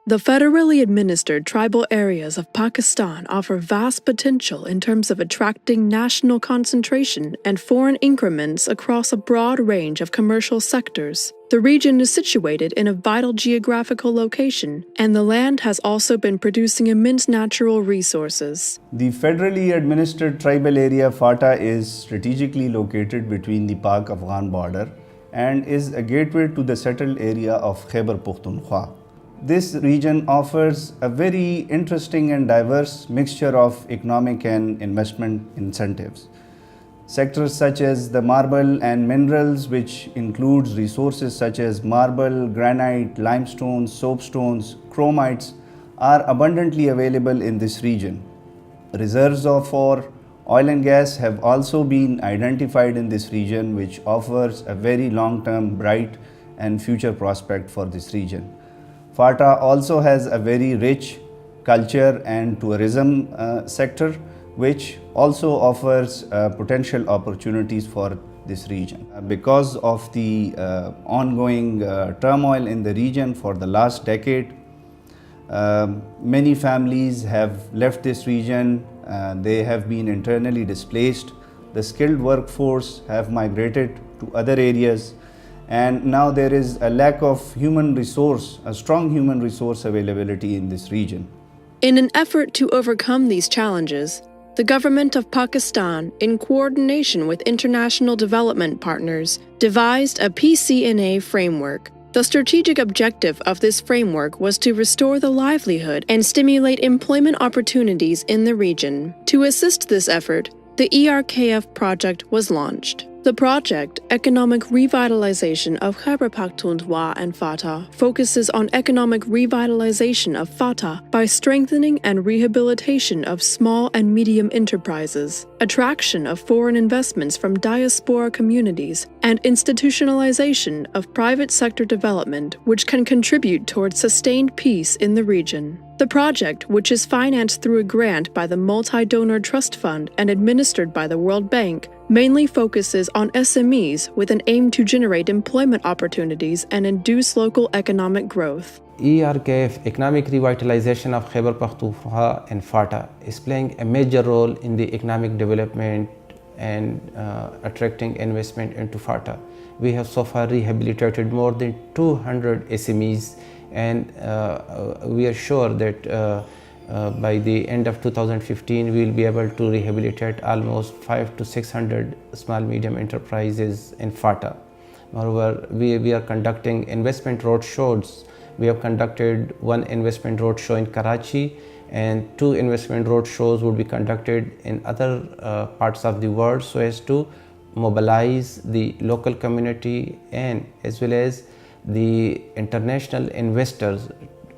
The federally administered tribal areas of Pakistan offer vast potential in terms of attracting national concentration and foreign increments across a broad range of commercial sectors. The region is situated in a vital geographical location, and the land has also been producing immense natural resources. The federally administered tribal area FATA is strategically located between the Pak-Afghan border and is a gateway to the settled area of Khyber Pakhtunkhwa. This region offers a very interesting and diverse mixture of economic and investment incentives. Sectors such as the marble and minerals, which includes resources such as marble, granite, limestone, soapstones, chromites, are abundantly available in this region. Reserves of oil and gas have also been identified in this region, which offers a very long-term, bright and future prospect for this region. FATA also has a very rich culture and tourism sector, which also offers potential opportunities for this region. Because of the ongoing turmoil in the region for the last decade, many families have left this region. They have been internally displaced. The skilled workforce have migrated to other areas, and now there is a lack of a strong human resource availability in this region. In an effort to overcome these challenges, the government of Pakistan, in coordination with international development partners, devised a PCNA framework. The strategic objective of this framework was to restore the livelihood and stimulate employment opportunities in the region. To assist this effort, the ERKF project was launched. The project, Economic Revitalization of Khyber Pakhtunkhwa and FATA, focuses on economic revitalization of FATA by strengthening and rehabilitation of small and medium enterprises, attraction of foreign investments from diaspora communities, and institutionalization of private sector development which can contribute towards sustained peace in the region. The project, which is financed through a grant by the Multi-Donor Trust Fund and administered by the World Bank, mainly focuses on SMEs with an aim to generate employment opportunities and induce local economic growth. ERKF, Economic Revitalization of Khyber Pakhtunkhwa and FATA, is playing a major role in the economic development and attracting investment into FATA. We have so far rehabilitated more than 200 SMEs, and we are sure that by the end of 2015 we will be able to rehabilitate almost 500 to 600 small medium enterprises in FATA. Moreover, we are conducting investment roadshows. We have conducted one investment roadshow in Karachi, and 2 investment roadshows will be conducted in other parts of the world so as to mobilize the local community and as well as the international investors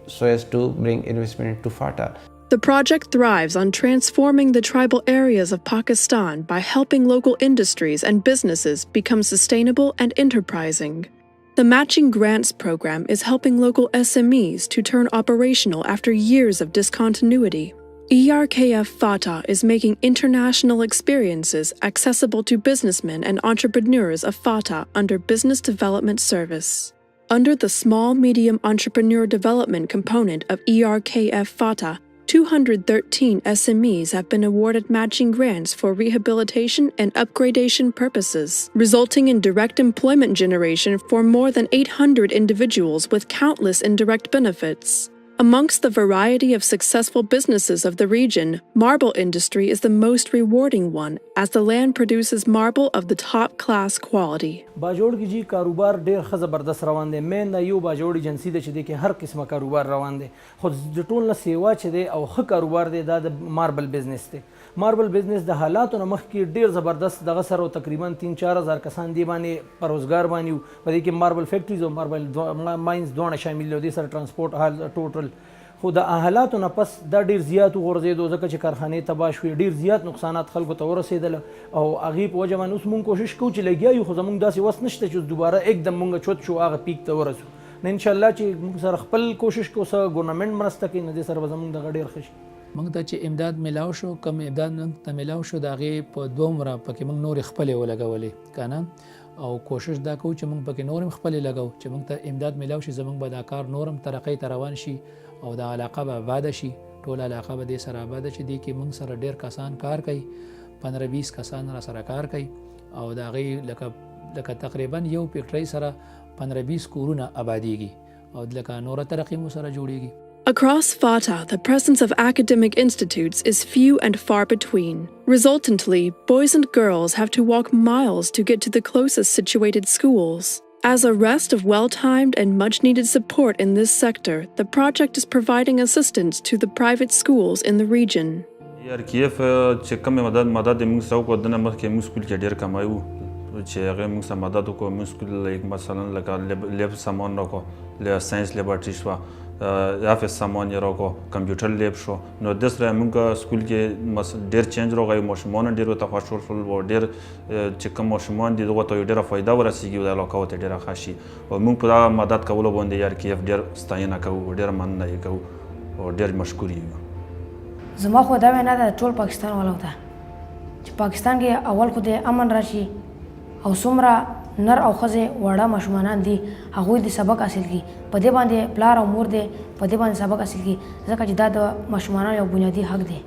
so as to bring investment into FATA. The project thrives on transforming the tribal areas of Pakistan by helping local industries and businesses become sustainable and enterprising. The Matching Grants program is helping local SMEs to turn operational after years of discontinuity. ERKF FATA is making international experiences accessible to businessmen and entrepreneurs of FATA under Business Development Service. Under the Small Medium Entrepreneur Development component of ERKF FATA, 213 SMEs have been awarded matching grants for rehabilitation and upgradation purposes, resulting in direct employment generation for more than 800 individuals with countless indirect benefits. Amongst the variety of successful businesses of the region, marble industry is the most rewarding one, as the land produces marble of the top-class quality. باجوړ کې جی کاروبار ډیر ښه زبردست روان دی. مین دا یو باجوړ ایجنسی ده چې دی کې هر قسمه کاروبار روان دی. خو د ټول نه سیوا چې دی او ښه کاروبار دی دا د ماربل بزنس دی. ماربل بزنس د حالاتو نه مخکې ډیر زبردست دغه سره تقریبا 3-4 هزار کسان دی باندې په روزګار باندې په دې کې ماربل فیکټریز او ماربل ماینز دونه شامل دي سره ترانسپورت حال ټوټل. خو د حالاتو نه پس دا ډیر زیات وغورځېدو ځکه چې کارخانې تباه شوې، ډیر زیات نقصانات خلکو ته ورسېدل او هغې په وجه باندې اوس مونږ کوشش کوو چې لګیا یو، خو زمونږ داسې وس نشته چې دوباره एकदम مونږ چوت شو هغه پیک ته ورسو. نه انشاءالله چې مونږ سره خپل کوشش کوو څه ګورنمنټ مرسته کوي، نه دې سره به زمونږ دغه ډېر ښه شي. موږ ته چې امداد میلاو شو، کم امداد موږ ته میلاو شو د هغې په 2 پکې موږ نورې خپلې ولګولې که نه، او کوشش دا کوو چې موږ پکې نورم خپل لګو چې موږ ته امداد ملاو شي زموږ به دا کار نورم ترقۍ ته روان شي او دا علاقه به آباده شي ټول علاقه به دې سره آباده چې دې کې موږ سره ډېر کسان کار کوي 15-20 کسان را سره کار کوي او د هغې لکه تقریبا یو فیکټرۍ سره 15-20 کورونه آبادیږي او لکه نوره ترقي مو سره جوړیږي. Across FATA, the presence of academic institutes is few and far between. Resultantly, boys and girls have to walk miles to get to the closest situated schools. As a rest of well-timed and much-needed support in this sector, the project is providing assistance to the private schools in the region. ERKF چې کوم مدد موږ سره وکړو دنه مخکې موږ سکول کې ډېر کمایو چې هغه موږ سره مدد وکړو موږ سکول مثلا لکه لیب سامان راکړو له ساينس لیبارټري شوه افس سامان یې راکړو کمپیوټر لیب شو نو د سره موږ سکول کې ډېر چینج راغی ماشومان ډېر ورته خوشحال شول او ډېر چې کوم ماشومان دي دغه ته ډېره فایده ورسیږي او د علاقه ورته ډېره ښه شي او موږ په دا مدد کولو باندې ERKF ډېر ستاینه کوو ډېره مننه یې کوو او ډېر مشکور یو. زما خو دا وینا ده ټول پاکستان والا ته چې پاکستان کې اول خو د امن راشي او څومره نر او ښځې واړه ماشومان دي هغوی د سبق حاصل کړي په دې باندې پلار او مور دې په دې باندې سبق حاصل کړي ځکه چې دا د ماشومانو یو بنیادي حق دی.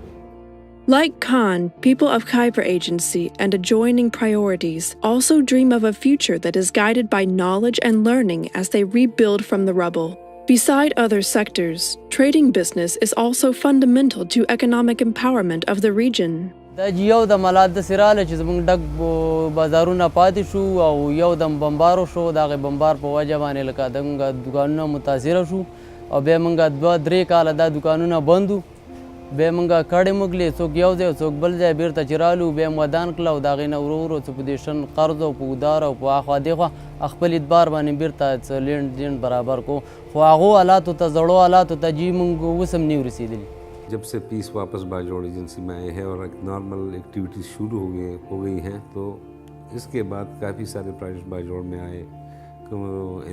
Like Khan, people of Khyber Agency and adjoining priorities also dream of a future that is guided by knowledge and learning as they rebuild from the rubble. Beside other sectors, trading business is also fundamental to economic empowerment of the region. دا یو د ملات د سراله چې زموږ ډک بازارونه پاتې شو او یو دم بمبارو شو د هغې بمبار په وجه باندې لکه دغه دوکانونه متاثره شو او بیا موږ 2-3 کاله دا دوکانونه بند وو بیا موږ کډې موږلې څوک یو ځای څوک بل ځای بیرته چې رالو بیا مو ودان کړله او د هغې نه ورو ورو څه په دې شن قرض او په ودار او په اخوا دېخوا خپل اعتبار باندې بیرته څه لینډ برابر کو خو هغو حالاتو ته زړو حالاتو ته جی موږ اوس هم نه رسېدلي. जब से piece वापस Bajaur agency में आए हैं और एक normal activities शुरू हो गई हैं तो इसके बाद काफ़ी सारे प्रोजेक्ट बाजोड़ में आए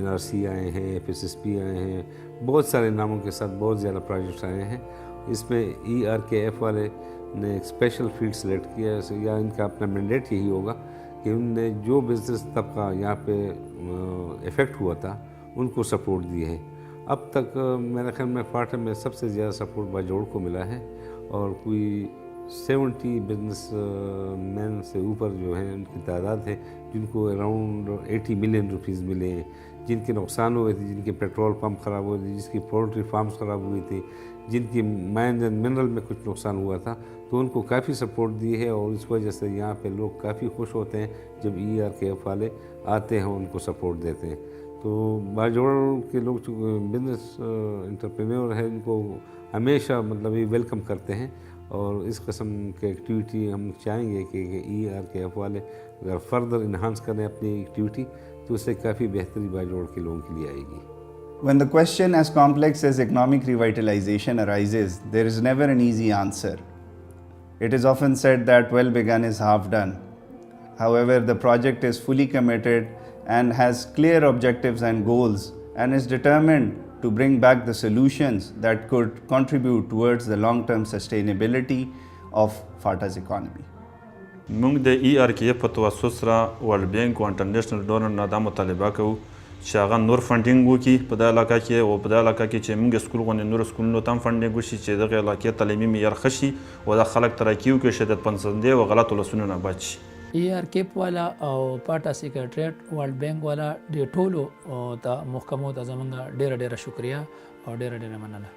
NRC आए हैं FSSP आए हैं बहुत सारे नामों के साथ बहुत ज़्यादा प्रोजेक्ट्स आए हैं. इसमें ERKF वाले ने एक स्पेशल फील्ड सेलेक्ट किया या इनका अपना मैंडेट यही होगा कि उनने जो बिजनेस तबका यहाँ पे इफ़ेक्ट हुआ था उनको सपोर्ट दिए हैं. अब तक मेरे ख्याल में फाटा में सबसे ज़्यादा सपोर्ट बाजोड़ को मिला है और कोई 70 बिजनेस मैन से ऊपर जो हैं उनकी तादाद है जिनको अराउंड 80 मिलियन रुपीज़ मिले हैं जिनके नुकसान हुए थे जिनके पेट्रोल पंप ख़राब हुए थे जिसकी पोल्ट्री फार्म्स ख़राब हुई थी जिनकी माइंस एंड मिनरल में कुछ नुकसान हुआ था तो उनको काफ़ी सपोर्ट दी है और इस वजह से यहाँ पे लोग काफ़ी खुश होते हैं जब ERKF वाले आते हैं उनको सपोर्ट देते हैं. तो बाजोड़ के लोग जो बिजनेस एंटरप्रेन्योर हैं इनको हमेशा मतलब ये वेलकम करते हैं और इस किस्म के एक्टिविटी हम चाहेंगे कि ERKF वाले अगर फर्दर इन्हांस करें अपनी एक्टिविटी तो उससे काफ़ी बेहतरी बाजोड़ के लोगों के लिए आएगी. When the question as complex as economic revitalization arises, there is never an easy answer. It is often said that well begun is half done. However, the project is fully committed and has clear objectives and goals and is determined to bring back the solutions that could contribute towards the long-term sustainability of FATA's economy. موږ د ERKF په توسط سره ورلډ بینک او انټرنیشنل ډونر نه دا مطالبه کوو چې هغه نور فنډینګ وکړي په دې علاقه کې او په دې علاقه کې چې موږ سکول غوندې نور سکولونو ته هم فنډینګ وشي چې دغه علاقې تعلیمي معیار ښه شي او د خلک ترقي وکړي شدت پسندۍ او غلطو لسونو نه بچ شي. ERKF والا او پاټا سیکریټریټ ورلډ بینک والا د ټولو ته محکمو ته زموږ ډېره شکریه او ډېره مننه.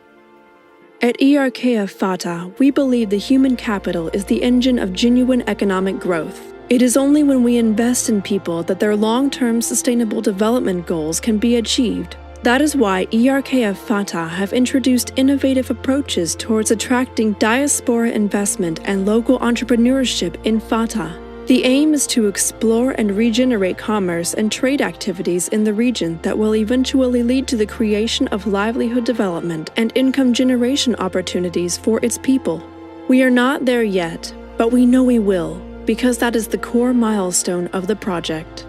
At ERKF FATA, we believe the human capital is the engine of genuine economic growth. It is only when we invest in people that their long-term sustainable development goals can be achieved. That is why ERKF FATA have introduced innovative approaches towards attracting diaspora investment and local entrepreneurship in FATA. The aim is to explore and regenerate commerce and trade activities in the region that will eventually lead to the creation of livelihood development and income generation opportunities for its people. We are not there yet, but we know we will, because that is the core milestone of the project.